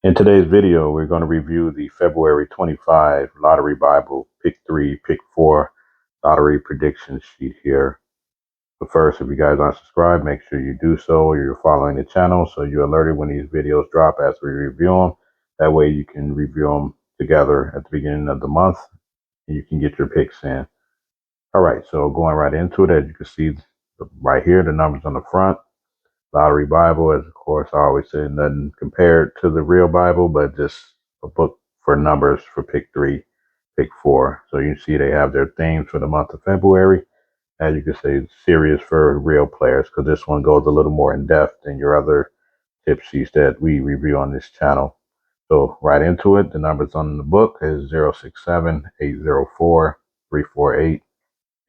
In today's video, we're going to review the February 25 Lottery Bible Pick 3, Pick 4 Lottery Prediction Sheet here. But first, if you guys aren't subscribed, make sure you do so, or you're following the channel so you're alerted when these videos drop as we review them. That way you can review them together at the beginning of the month and you can get your picks in. All right, so going right into it, as you can see right here, the numbers on the front. Lottery Bible, as of course I always say, nothing compared to the real Bible, but just a book for numbers for pick 3, pick 4. So you see they have their themes for the month of February. As you can see, serious for real players, because this one goes a little more in depth than your other tip sheets that we review on this channel. So right into it, the numbers on the book is 067, 804, 348,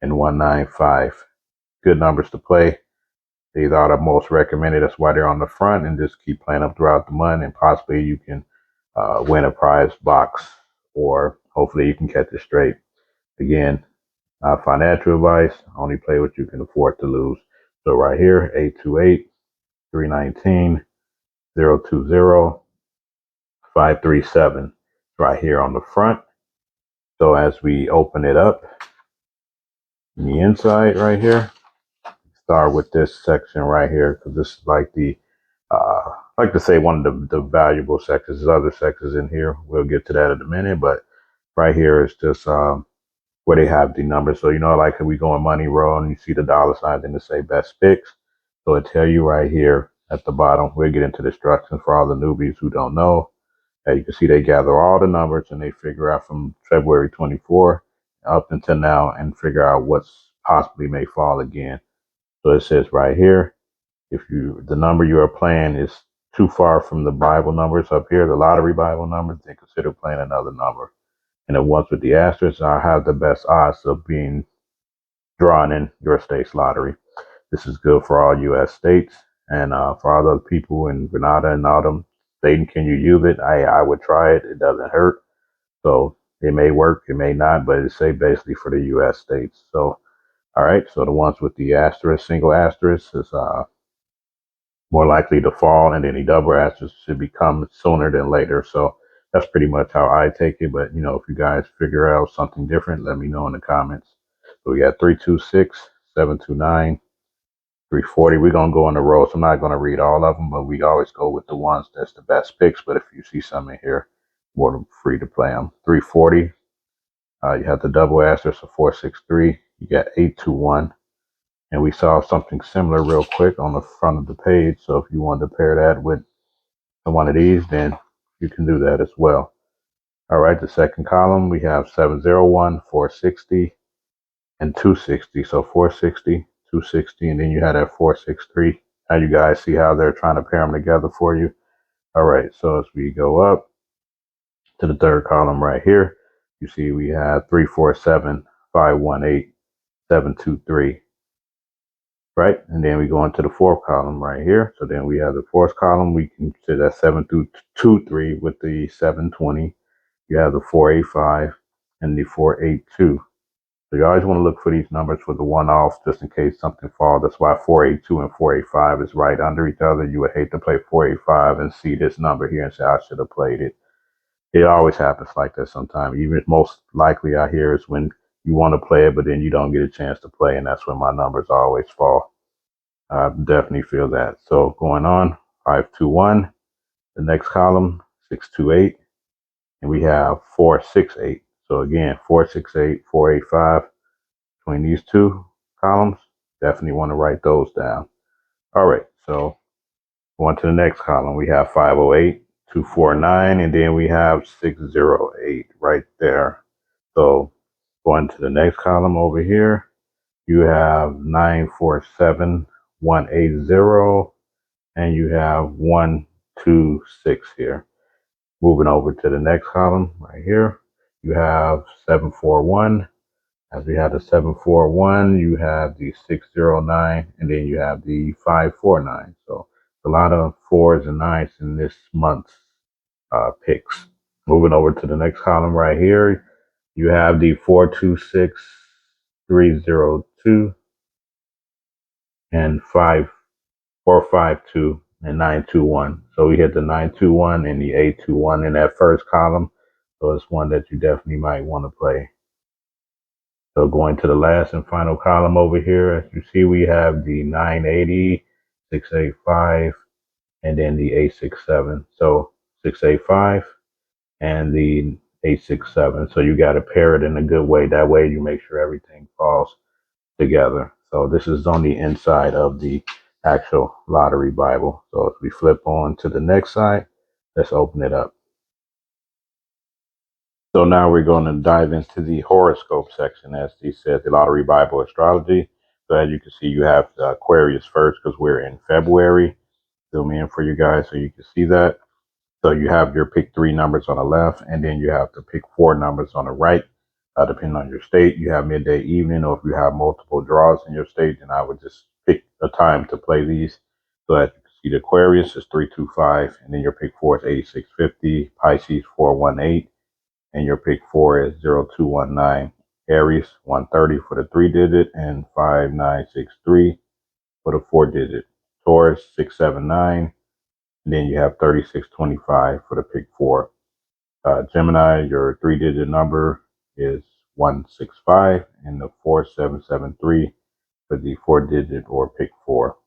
and 195. Good numbers to play. These are the most recommended. That's why they're on the front, and just keep playing them throughout the month, and possibly you can win a prize box, or hopefully you can catch it straight. Again, not financial advice. Only play what you can afford to lose. So right here, 828, 319, 020, 537. Right here on the front. So as we open it up, in the inside right here, start with this section right here, because this is like the I like to say one of the valuable sections. There's other sections in here. We'll get to that in a minute, but right here is just where they have the numbers. So, like we go in Money Row and you see the dollar signs and they say best picks. So it tell you right here at the bottom. We'll get into the instructions for all the newbies who don't know. As you can see, they gather all the numbers and they figure out from February 24 up until now and figure out what's possibly may fall again. So it says right here, if the number you are playing is too far from the Bible numbers up here, the lottery Bible numbers, then consider playing another number. And the ones with the asterisks have the best odds of being drawn in your state's lottery. This is good for all U.S. states, and for all those people in Grenada and all them states. Can you use it? I would try it. It doesn't hurt. So it may work, it may not, but it's safe basically for the U.S. states. So all right, so the ones with the asterisk, single asterisk, is more likely to fall, and any double asterisk should become sooner than later. So that's pretty much how I take it. But if you guys figure out something different, let me know in the comments. So we got 326, 729, 340. We're gonna go on the row. So I'm not gonna read all of them, but we always go with the ones that's the best picks. But if you see some in here, more than free to play them. 340. You have the double asterisk of 463. You got 821. And we saw something similar real quick on the front of the page. So if you wanted to pair that with one of these, then you can do that as well. All right, the second column, we have 701, 460, and 260. So 460, 260, and then you have that 463. Now you guys see how they're trying to pair them together for you. All right, so as we go up to the third column right here, you see we have 347, 518, 723. Right, and then we go into the fourth column right here. So then we have the fourth column. We can say that 723 with the 720. You have the 485 and the 482. So you always want to look for these numbers for the one-offs just in case something falls. That's why 482 and 485 is right under each other. You would hate to play 485 and see this number here and say, I should have played it. It always happens like that sometimes. Even most likely out here is when you want to play it, but then you don't get a chance to play, and that's when my numbers always fall. I definitely feel that. So going on, 521, the next column, 628, and we have 468. So again, 468, 485. Between these two columns, definitely want to write those down. All right, so going to the next column, we have 508, 249, and then we have 608 right there. So going to the next column over here, you have 947, 180, and you have 126 here. Moving over to the next column right here, you have 741. As we have the 741, you have the 609, and then you have the 549. So a lot of fours and nines in this month's picks. Moving over to the next column right here, you have the 426, 302, and 5452. and 921. So we hit the 921 and the 821 in that first column. So it's one that you definitely might want to play. So going to the last and final column over here, as you see, we have the 980, 685, and then the 867. So 685 and the 867. So you got to pair it in a good way. That way you make sure everything falls together. So this is on the inside of the actual lottery Bible. So if we flip on to the next side, let's open it up. So now we're going to dive into the horoscope section, as he said, the lottery Bible astrology. So as you can see, you have Aquarius first because we're in February. Zoom in for you guys so you can see that. So you have your pick 3 numbers on the left, and then you have to pick 4 numbers on the right. Depending on your state, you have midday, evening, or if you have multiple draws in your state, then I would just pick a time to play these. So as you can see, the Aquarius is 325, and then your pick 4 is 8650, Pisces 418, and your pick 4 is 0219, Aries 130 for the 3-digit, and 5963 for the 4-digit, Taurus 679. And then you have 3625 for the pick 4. Gemini, your 3-digit number is 165 and the 4773 for the 4-digit or pick 4.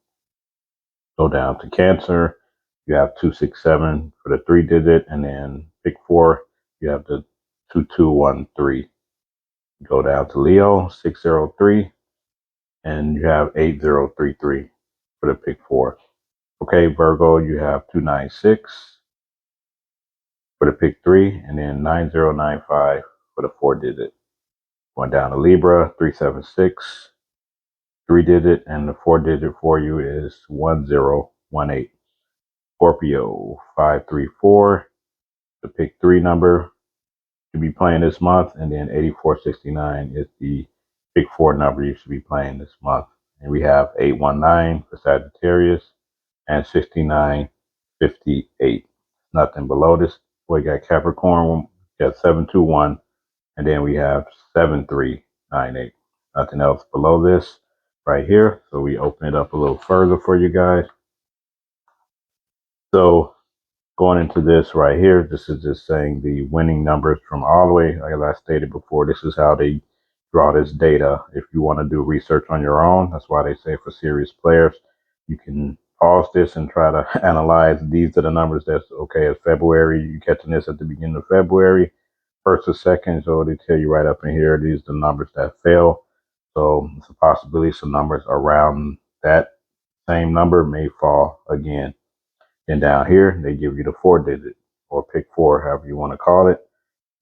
Go down to Cancer, you have 267 for the 3-digit, and then pick 4, you have the 2213. Go down to Leo, 603, and you have 8033 for the pick 4. Okay, Virgo, you have 296 for the pick 3, and then 9095 for the 4-digit. Going down to Libra, 376, 3-digit, and the 4-digit for you is 1018. Scorpio, 534, the pick 3 number to be playing this month, and then 8469 is the pick 4 number you should be playing this month. And we have 819 for Sagittarius and 6958. Nothing below this. We got Capricorn, we got 721, and then we have 7398. Nothing else below this right here. So we open it up a little further for you guys. So going into this right here, this is just saying the winning numbers from all the way, like I stated before, this is how they draw this data. If you want to do research on your own, that's why they say for serious players, you can pause this and try to analyze. These are the numbers that's okay. It's February, you catching this at the beginning of February, first or second, so they tell you right up in here, these are the numbers that fail. So it's a possibility some numbers around that same number may fall again. And down here, they give you the 4-digit or pick 4, however you want to call it,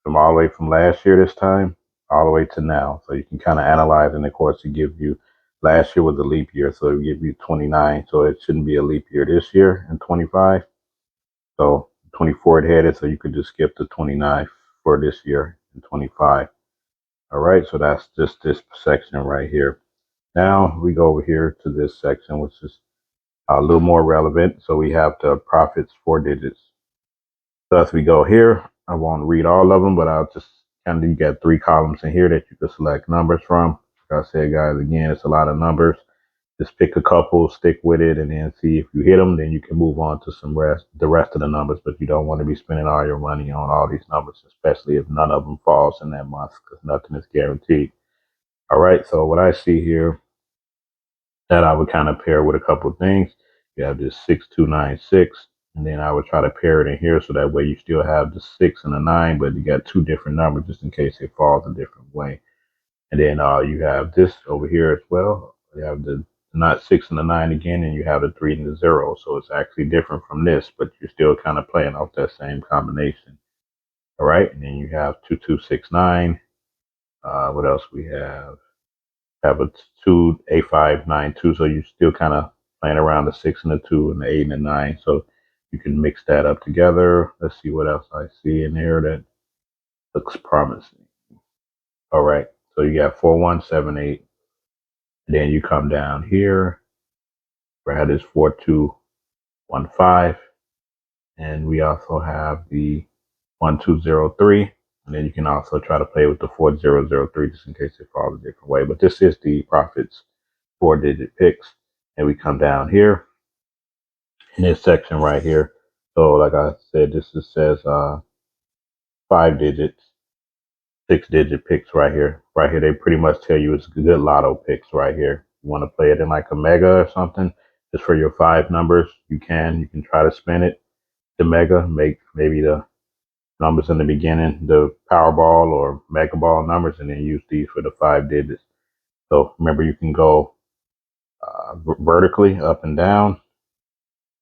from all the way from last year this time, all the way to now. So you can kind of analyze, and of course, it gives you, last year was a leap year, so it give you 29. So it shouldn't be a leap year this year in 25. So 24 it had it, so you could just skip the 29 for this year in 25. All right, so that's just this section right here. Now we go over here to this section, which is a little more relevant. So we have the profits 4 digits. So as we go here, I won't read all of them, but I'll just kind of, you got 3 columns in here that you can select numbers from. Like I said, guys, again, it's a lot of numbers. Just pick a couple, stick with it, and then see if you hit them. Then you can move on to the rest of the numbers. But you don't want to be spending all your money on all these numbers, especially if none of them falls in that month, because nothing is guaranteed. All right. So what I see here that I would kind of pair with a couple of things. You have this 6296, and then I would try to pair it in here so that way you still have the 6 and the 9, but you got 2 different numbers just in case it falls a different way. And then you have this over here as well. You have the not 6 and the 9 again, and you have the 3 and the 0. So it's actually different from this, but you're still kind of playing off that same combination. All right, and then you have 2269. What else we have a 2 A592, so you're still kind of playing around the 6 and the 2 and the 8 and the 9, so you can mix that up together. Let's see what else I see in here that looks promising. All right, so you got 4178, and then you come down here where I had this 4215, and we also have the 1203, and then you can also try to play with the 4003 just in case it falls a different way. But this is the profits 4-digit picks. And we come down here in this section right here. So like I said, this just says 5 digits, 6 digit picks right here. Right here, they pretty much tell you it's good lotto picks right here. You want to play it in like a mega or something, just for your 5 numbers. You can try to spin it. The mega, make maybe the numbers in the beginning, the Powerball or Mega Ball numbers, and then use these for the 5 digits. So remember, you can go vertically up and down.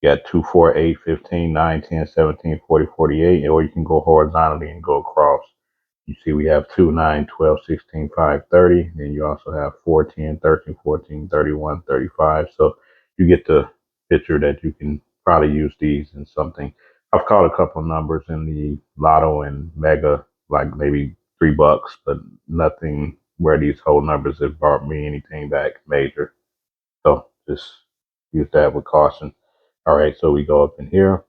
You got 2, 4, 8, 15, 9, 10, 17, 40, 48, or you can go horizontally and go across. You see we have 2, 9, 12, 16, 5, 30. Then you also have 4, 10, 13, 14, 31, 35. So you get the picture that you can probably use these in something. I've caught a couple of numbers in the lotto and mega, like maybe $3, but nothing where these whole numbers have brought me anything back major. So just use that with caution. All right, so we go up in here.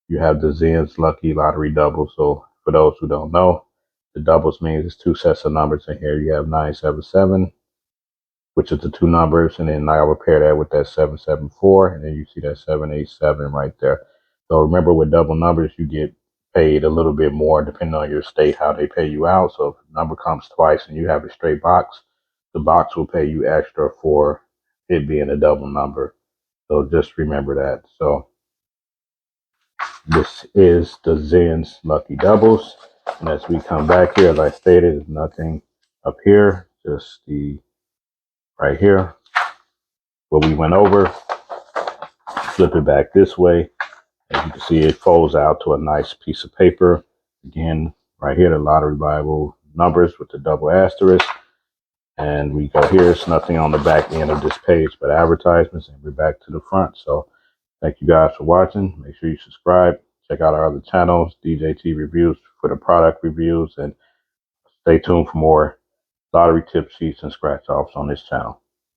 You have the Zen's Lucky Lottery Double. So for those who don't know, the doubles means it's 2 sets of numbers in here. You have 977, which is the 2 numbers, and then I will pair that with that 774, and then you see that 787 right there. So remember, with double numbers, you get paid a little bit more depending on your state, how they pay you out. So if the number comes twice and you have a straight box, the box will pay you extra for it being a double number. So just remember that. So this is the Zen's Lucky Doubles. And as we come back here, as I stated, there's nothing up here, just the right here, what we went over. Flip it back this way. As you can see, it folds out to a nice piece of paper. Again, right here, the Lottery Bible numbers with the double asterisk. And we go here, it's nothing on the back end of this page but advertisements, and we're back to the front. So thank you guys for watching. Make sure you subscribe. Check out our other channels, DJT Reviews for the product reviews, and stay tuned for more lottery tip sheets and scratch offs on this channel.